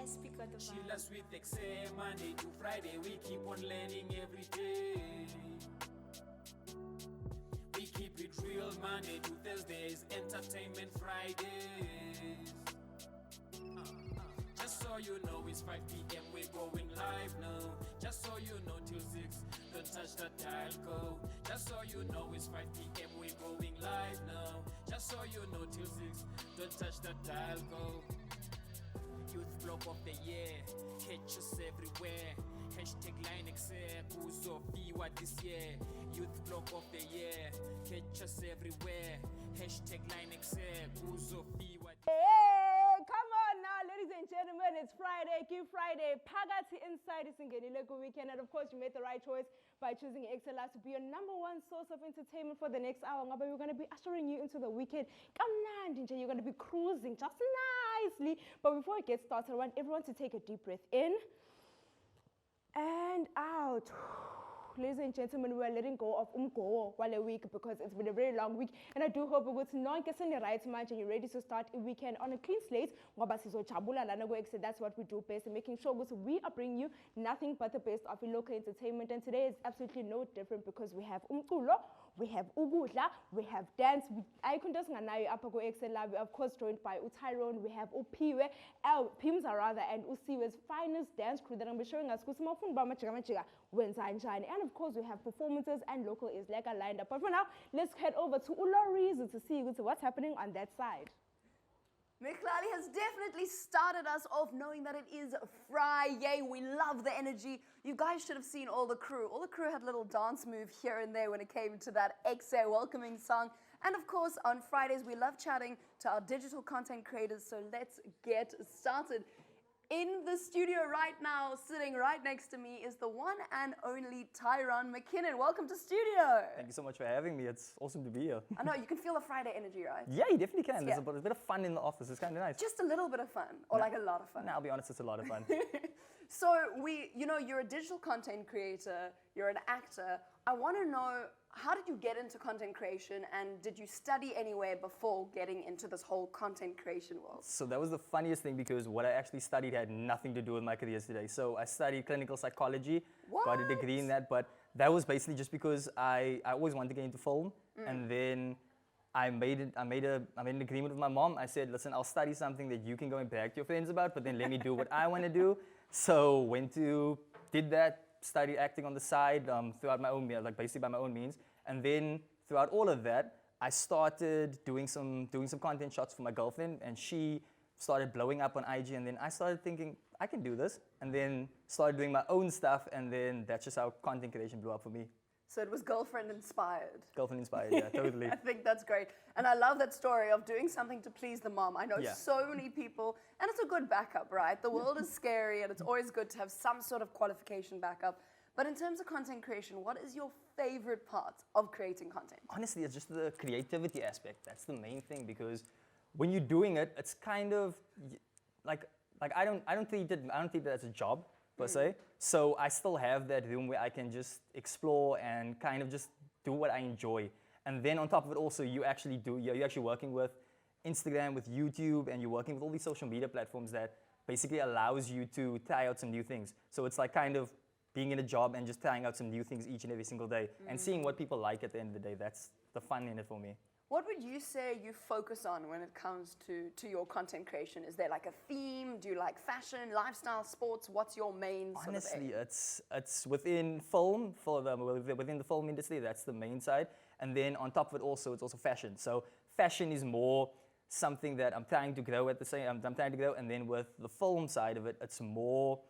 Chillers with EKSE, Monday to Friday, we keep on learning every day. We keep it real Monday to Thursdays, entertainment Fridays. Just so you know, it's 5 p.m. we're going live now. Just so you know, till 6, don't touch that dial, go. Just so you know, it's 5 p.m. we're going live now. Just so you know, till 6, don't touch that dial, go. Youth Block of the Year, catch us everywhere. Hashtag line EKSE, kuzofiwa this year. Youth Block of the Year, catch us everywhere. Hashtag line EKSE, kuzofiwa. Hey, come on now, ladies and gentlemen, it's Friday, Give Friday. Pagati inside is in weekend, and of course, you made the right choice by choosing EKSE Live to be your #1 source of entertainment for the next hour. We're going to be ushering you into the weekend. You're going to be cruising just nicely. But before it gets started, I want everyone to take a deep breath in and out. Ladies and gentlemen, we are letting go of umgowo wale week because it's been a very long week, and I do hope it's not getting the right mind and you're ready to start a weekend on a clean slate. That's what we do best, and making sure we are bringing you nothing but the best of local entertainment. And today is absolutely no different because we have umculo, we have ugudla, we have dance. I couldn't EKSE Live. We are of course joined by Tyron, we have Upiwe, Pimza rather, and Usiwe's finest dance crew that I'm showing us. And of course, we have performances and local is like a lined up. But for now, let's head over to Ulori's to see what's happening on that side. Mckinnon has definitely started us off knowing that it is Friday. We love the energy. You guys should have seen all the crew. All the crew had a little dance move here and there when it came to that EKSE welcoming song. And of course, on Fridays, we love chatting to our digital content creators. So let's get started. In the studio right now, sitting right next to me, is the one and only Tyron Mckinnon. Welcome to studio. Thank you so much for having me. It's awesome to be here. I know, you can feel the Friday energy, right? Yeah, you definitely can. Yeah. There's a bit of fun in the office. It's kind of nice. Just a little bit of fun, or like a lot of fun? No, I'll be honest, it's a lot of fun. So you're a digital content creator, you're an actor. I want to know, how did you get into content creation, and did you study anywhere before getting into this whole content creation world? So that was the funniest thing because what I actually studied had nothing to do with my career today. So I studied clinical psychology, got a degree in that, but that was basically just because I always wanted to get into film, and then I made an agreement with my mom. I said, listen, I'll study something that you can go and brag to your friends about, but then let me do what I want to do. So did that, studied acting on the side throughout my own, basically by my own means. And then throughout all of that, I started doing some content shots for my girlfriend, and she started blowing up on IG. And then I started thinking, I can do this. And then started doing my own stuff. And then that's just how content creation blew up for me. So it was girlfriend inspired. Girlfriend inspired, yeah, totally. I think that's great. And I love that story of doing something to please the mom. I know so many people, and it's a good backup, right? The world is scary, and it's always good to have some sort of qualification backup. But in terms of content creation, what is your favorite part of creating content? Honestly, it's just the creativity aspect. That's the main thing, because when you're doing it, it's kind of like I don't treat that as a job per se. So I still have that room where I can just explore and kind of just do what I enjoy. And then on top of it, also you're actually working with Instagram, with YouTube, and you're working with all these social media platforms that basically allows you to try out some new things. So it's like kind of being in a job and just trying out some new things each and every single day and seeing what people like at the end of the day. That's the fun in it for me. What would you say you focus on when it comes to your content creation? Is there like a theme? Do you like fashion, lifestyle, sports? What's your main sort of aim? it's within film, within the film industry, that's the main side. And then on top of it also, it's also fashion. So fashion is more something that I'm trying to grow and then with the film side of it, it's more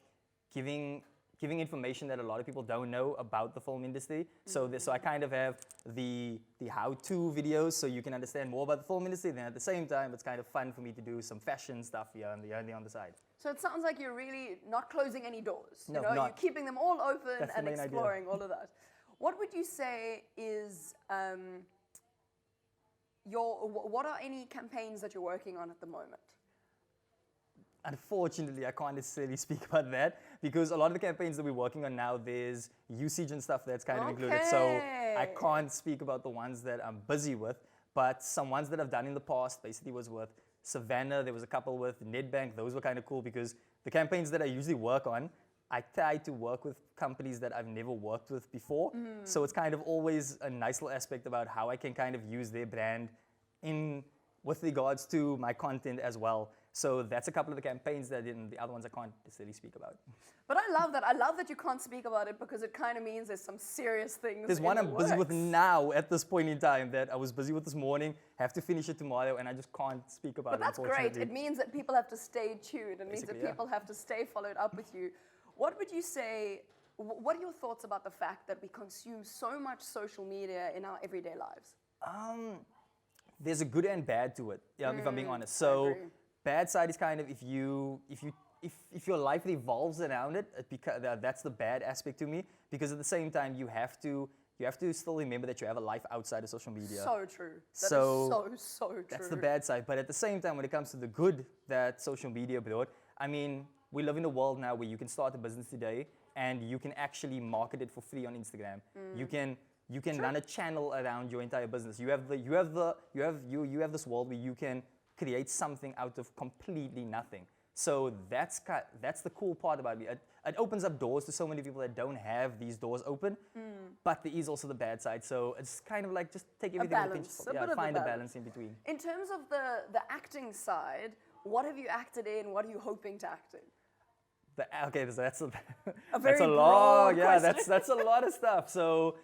giving information that a lot of people don't know about the film industry. So I kind of have the how-to videos so you can understand more about the film industry. Then at the same time, it's kind of fun for me to do some fashion stuff here on the side. So it sounds like you're really not closing any doors. No, you're keeping them all open That's and the main exploring idea. all of that. What would you say is what are any campaigns that you're working on at the moment? Unfortunately, I can't necessarily speak about that because a lot of the campaigns that we're working on now, there's usage and stuff that's kind of included. So I can't speak about the ones that I'm busy with. But some ones that I've done in the past basically was with Savannah. There was a couple with Nedbank. Those were kind of cool because the campaigns that I usually work on, I try to work with companies that I've never worked with before. So it's kind of always a nice little aspect about how I can kind of use their brand in with regards to my content as well. So that's a couple of the campaigns that I did, and the other ones I can't necessarily speak about. But I love that. I love that you can't speak about it because it kind of means there's some serious things. There's one I'm busy with now at this point in time that I was busy with this morning, have to finish it tomorrow, and I just can't speak about But it. that's great. It means that people have to stay tuned. It means that Basically, yeah. people have to stay followed up with you. What would you say, what are your thoughts about the fact that we consume so much social media in our everyday lives? There's a good and bad to it, if I'm being honest. So agree. bad side is kind of if your life revolves around it, that's the bad aspect to me. Because at the same time, you have to still remember that you have a life outside of social media. So true. That So is so true. That's the bad side. But at the same time, when it comes to the good that social media brought, I mean, we live in a world now where you can start a business today and you can actually market it for free on Instagram. You can run a channel around your entire business. You have this world where you can create something out of completely nothing. So that's the cool part about it. It opens up doors to so many people that don't have these doors open. But there is also the bad side. So it's kind of like just take everything with a pinch of salt. Yeah, find a balance in between. In terms of the acting side, what have you acted in? What are you hoping to act in? Okay, so that's a very that's a broad lot. Yeah, question. that's a lot of stuff. So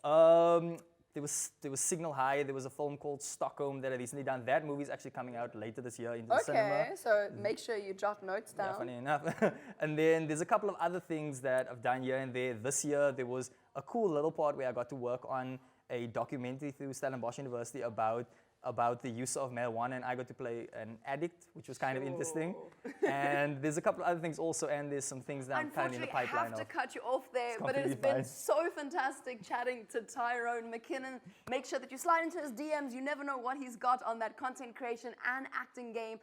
there was Signal High. There was a film called Stockholm that I recently done. That movie's actually coming out later this year into the cinema. Okay, so make sure you jot notes down. Yeah, funny enough. And then there's a couple of other things that I've done here and there. This year there was a cool little part where I got to work on a documentary through Stellenbosch University about the use of marijuana, and I got to play an addict, which was kind of interesting. And there's a couple of other things also, and there's some things that I'm kind of in the Unfortunately, I pipeline have to of. cut you off there, It's but it has completely been fine. so fantastic chatting to Tyron Mckinnon. Make sure that you slide into his DMs. You never know what he's got on that content creation and acting game.